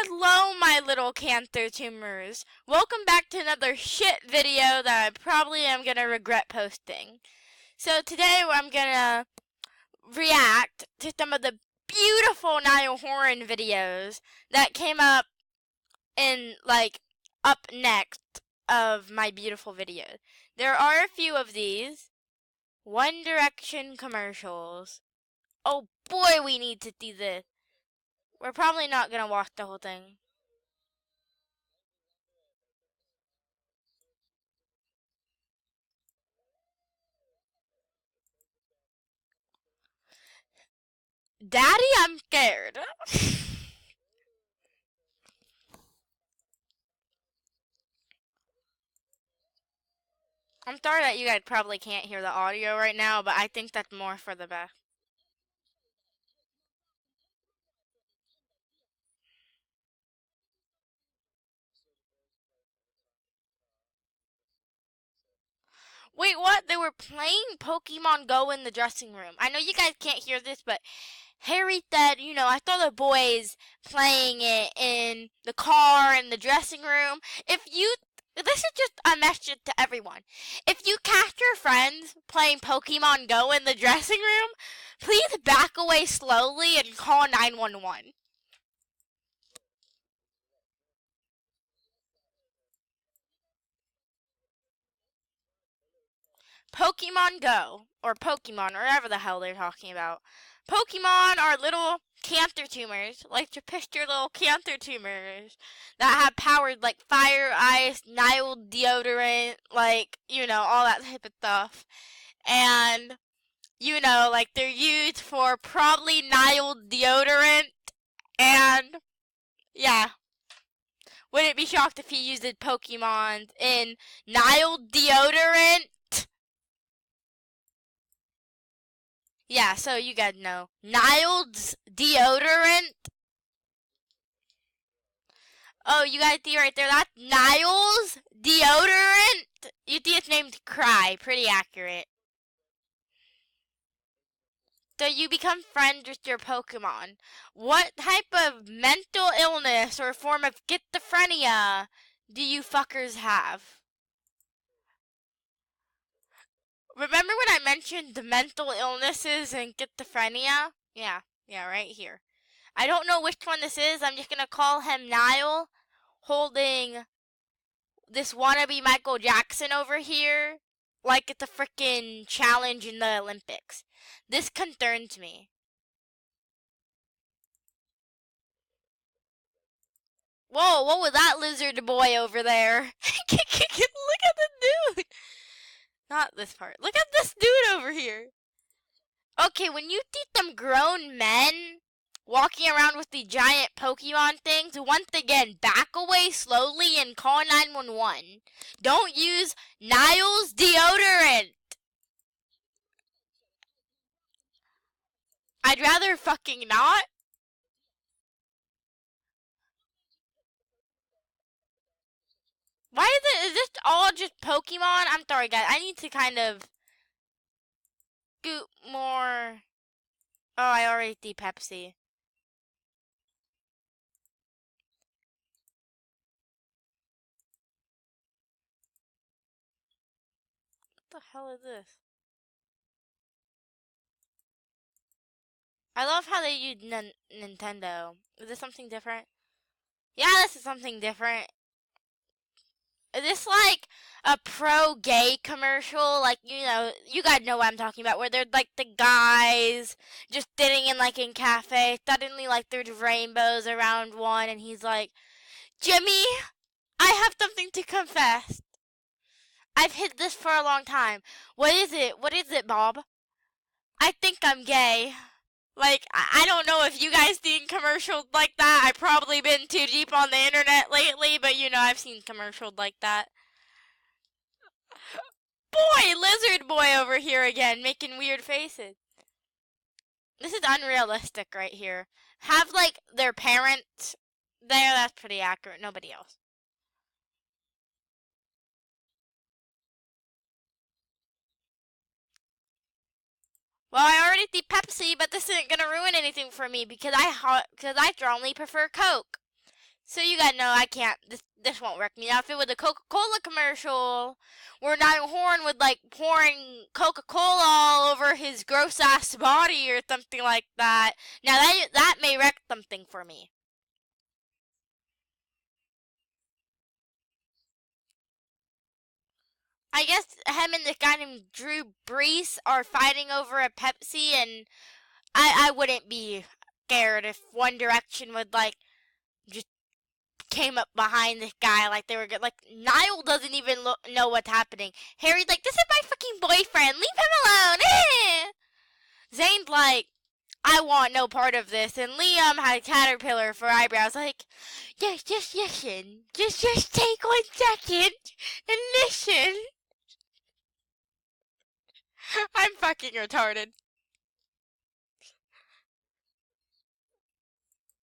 Hello, my little cancer tumors. Welcome back to another shit video that I probably am gonna regret posting. So today I'm gonna react to some of the beautiful Niall Horan videos that came up in, up next of my beautiful videos. There are a few of these. One Direction commercials. Oh boy, we need to see this. We're probably not gonna watch the whole thing. Daddy, I'm scared. I'm sorry that you guys probably can't hear the audio right now, but I think that's more for the best. Wait, what? They were playing Pokemon Go in the dressing room. I know you guys can't hear this, but Harry said, I saw the boys playing it in the car in the dressing room. This is just a message to everyone. If you catch your friends playing Pokemon Go in the dressing room, please back away slowly and call 911. Pokemon Go, or Pokemon, or whatever the hell they're talking about. Pokemon are little cancer tumors, like to picture little cancer tumors that have powers like fire, ice, Nile deodorant, all that type of stuff. And, they're used for probably Nile deodorant, and, yeah. Wouldn't be shocked if he uses Pokemon in Nile deodorant. Yeah, so you guys know. Niles deodorant. Oh, you guys see right there? That's Niles deodorant. You see it's named Cry. Pretty accurate. So you become friends with your Pokemon. What type of mental illness or form of schizophrenia do you fuckers have? Remember when I mentioned the mental illnesses and schizophrenia? Yeah, right here. I don't know which one this is. I'm just going to call him Niall, holding this wannabe Michael Jackson over here like it's a freaking challenge in the Olympics. This concerns me. Whoa, what was that lizard boy over there? Look at the dude. Not this part. Look at this dude over here. Okay, when you see some grown men walking around with the giant Pokemon things, once again, back away slowly and call 911. Don't use Niles deodorant. I'd rather fucking not. Why is this all just Pokemon? I'm sorry, guys. I need to kind of scoot more. Oh, I already see Pepsi. What the hell is this? I love how they use Nintendo. Is this something different? Yeah, this is something different. Is this like a pro-gay commercial? Like, you guys know what I'm talking about, where they're like the guys just sitting in cafe. Suddenly, there's rainbows around one, and he's like, Jimmy, I have something to confess. I've hid this for a long time. What is it? What is it, Bob? I think I'm gay. I don't know if you guys seen commercials like that. I've probably been too deep on the internet lately, but I've seen commercials like that. Boy, lizard boy over here again, making weird faces. This is unrealistic right here. Have, their parents there, that's pretty accurate. Nobody else. Well, I already see Pepsi, but this isn't gonna ruin anything for me because I strongly prefer Coke. So you gotta know I can't. This won't work. Now if it was a Coca-Cola commercial, where Niall Horn would like pouring Coca-Cola all over his gross ass body or something like that. Now that may wreck something for me. I guess him and this guy named Drew Brees are fighting over a Pepsi, and I wouldn't be scared if One Direction would like just came up behind this guy like they were good. Like Niall doesn't even know what's happening. Harry's like, "This is my fucking boyfriend. Leave him alone." Zayn's like, "I want no part of this." And Liam had Caterpillar for eyebrows. Like, just listen. Just take 1 second and listen. I'm fucking retarded.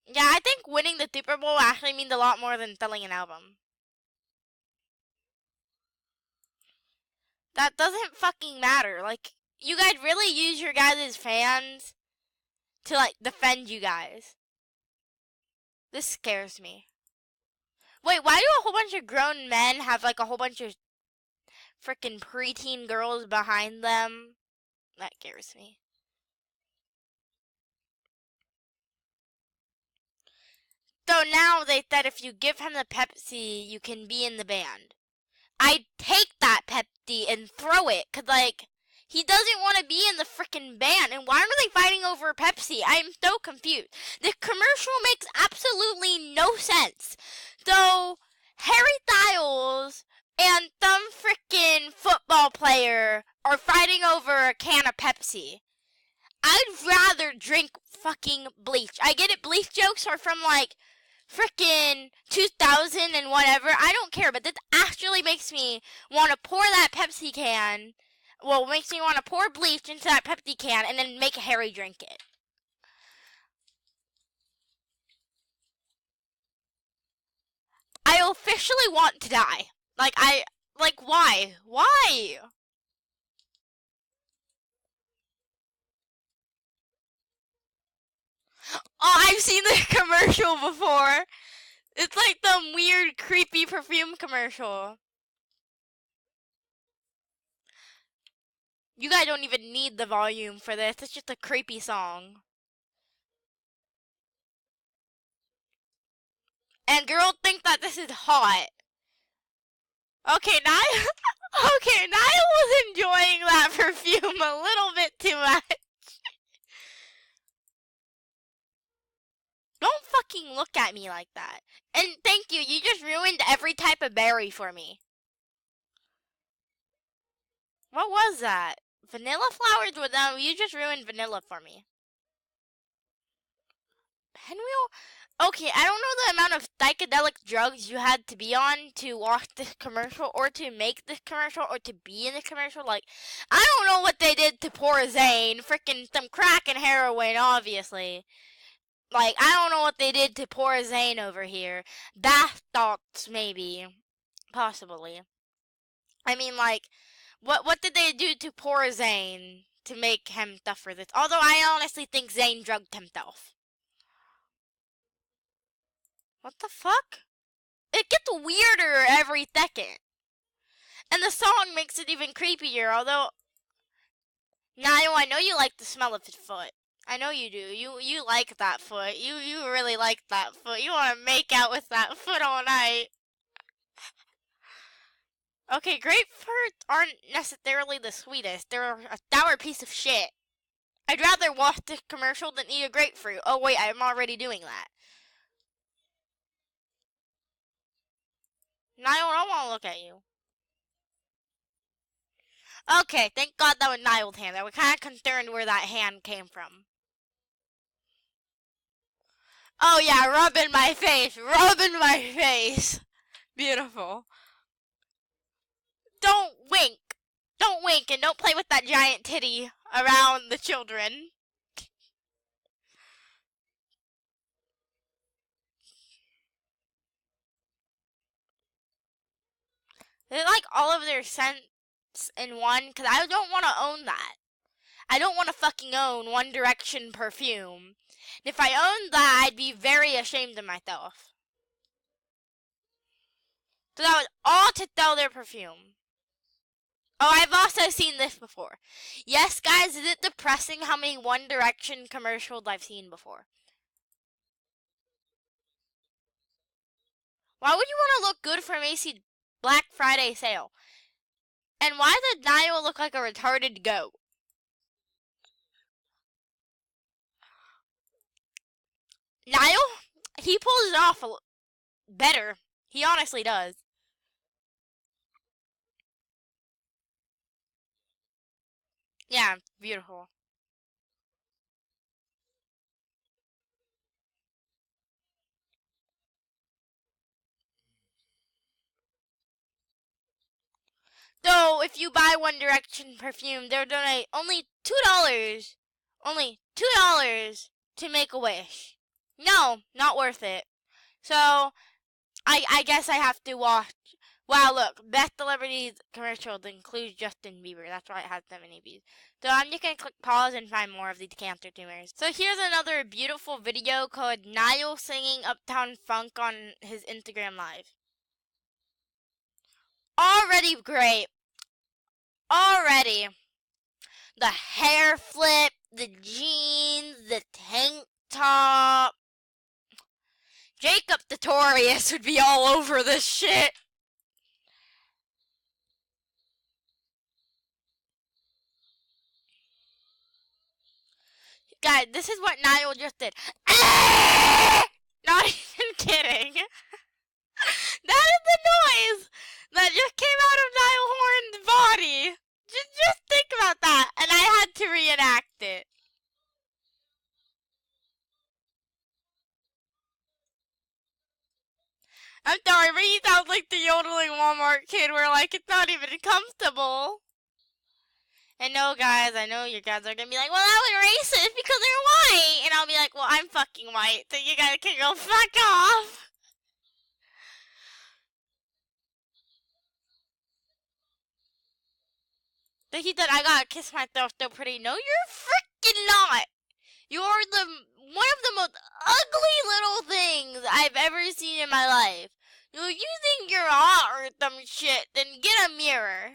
Yeah, I think winning the Super Bowl actually means a lot more than selling an album. That doesn't fucking matter. Like, you guys really use your guys' fans to, like, defend you guys. This scares me. Wait, why do a whole bunch of grown men have, like, a whole bunch of freaking preteen girls behind them? That scares me. So now they said if you give him the Pepsi, you can be in the band. I'd take that Pepsi and throw it, cause like, he doesn't want to be in the frickin' band, and why are they fighting over Pepsi? I am so confused. The commercial makes absolutely no sense. So, Harry Styles and some frickin' football player are fighting over a can of Pepsi. I'd rather drink fucking bleach. I get it, bleach jokes are from like frickin' 2000 and whatever. I don't care, but this actually makes me want to pour that Pepsi can. Well, makes me want to pour bleach into that Pepsi can and then make Harry drink it. I officially want to die. Like, why? Why? Oh, I've seen this commercial before. It's like the weird, creepy perfume commercial. You guys don't even need the volume for this. It's just a creepy song. And girls think that this is hot. Okay, Niall. Okay, Niall was enjoying that perfume a little bit too much. Don't fucking look at me like that. And thank you. You just ruined every type of berry for me. What was that? Vanilla flowers? Well, no, you just ruined vanilla for me. Pinwheel? Okay, I don't know the amount of psychedelic drugs you had to be on to watch this commercial or to make this commercial or to be in the commercial. Like, I don't know what they did to poor Zayn. Freaking some crack and heroin, obviously. Like, I don't know what they did to poor Zayn over here. Bath thoughts, maybe. Possibly. I mean, like, what did they do to poor Zayn to make him suffer this? Although I honestly think Zayn drugged himself. What the fuck? It gets weirder every second. And the song makes it even creepier, although... Niall, I know you like the smell of his foot. I know you do. You like that foot. You really like that foot. You want to make out with that foot all night. Okay, grapefruits aren't necessarily the sweetest. They're a sour piece of shit. I'd rather watch this commercial than eat a grapefruit. Oh wait, I'm already doing that. Niall, I don't want to look at you. Okay, thank God that was Niall's hand. I was kind of concerned where that hand came from. Oh yeah, rubbing my face. Rubbing my face. Beautiful. Don't wink. Don't wink and don't play with that giant titty around the children. They're like all of their scents in one, because I don't want to own that. I don't want to fucking own One Direction perfume. And if I owned that, I'd be very ashamed of myself. So that was all to sell their perfume. Oh, I've also seen this before. Yes, guys, is it depressing how many One Direction commercials I've seen before? Why would you want to look good for Macy's Black Friday sale? And why did Niall look like a retarded goat? Niall? He pulls it off better. He honestly does. Yeah, beautiful. So if you buy One Direction perfume, they'll donate only $2. Only $2 to make a wish. No, not worth it. So I guess I have to watch. Wow, look, best celebrities commercial includes Justin Bieber. That's why it has so many views. So I'm just gonna click pause and find more of these cancer tumors. So here's another beautiful video called Niall singing Uptown Funk on his Instagram live. Already great. Already. The hair flip, the jeans, the tank top. Jacob Tutorius would be all over this shit. Guys, this is what Niall just did. Not even kidding. That is the noise that just came out of Niall Horan's body. Just think about that. And I had to reenact it. I'm sorry, but he sounds like the yodeling Walmart kid where, like, it's not even comfortable. And no, guys, I know you guys are gonna be like, well, that was racist because they're white. And I'll be like, well, I'm fucking white, so you guys can go fuck off. Then he said, I gotta kiss myself so pretty. No, you're freaking not. You're the one of the most ugly little things I've ever seen in my life. You think you're hot or some shit, then get a mirror.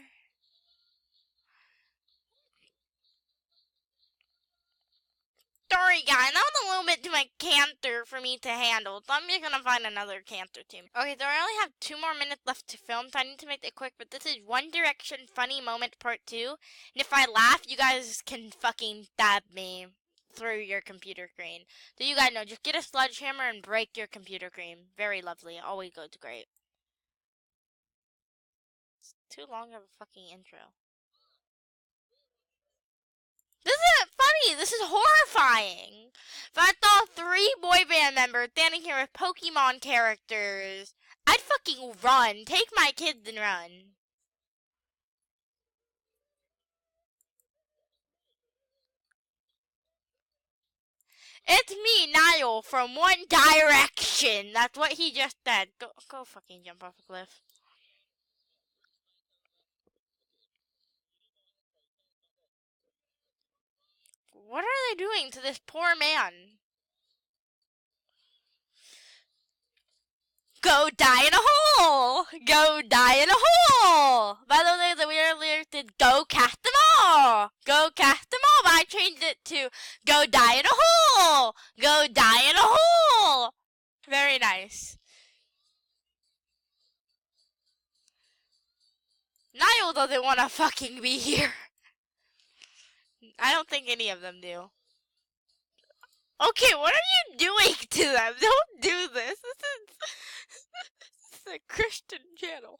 Sorry, guys, that was a little bit too much cancer for me to handle, so I'm just gonna find another cancer team. Okay, so I only have 2 more minutes left to film, so I need to make it quick, but this is One Direction Funny Moment Part 2, and if I laugh, you guys can fucking stab me through your computer screen. So you guys know, just get a sledgehammer and break your computer screen. Very lovely, always goes great. It's too long of a fucking intro. This isn't funny. This is horrifying. If I saw 3 boy band members standing here with Pokemon characters, I'd fucking run. Take my kids and run. It's me, Niall, from One Direction. That's what he just said. Go fucking jump off a cliff. What are they doing to this poor man? Go die in a hole! Go die in a hole! By the way, the weird lyric did go cast them all! Go cast them all, but I changed it to go die in a hole! Go die in a hole! Very nice. Niall doesn't want to fucking be here. I don't think any of them do. Okay, what are you doing to them? Don't do this. This is a Christian channel.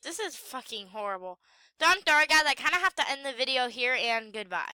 This is fucking horrible. So I'm sorry, guys. I kind of have to end the video here, and goodbye.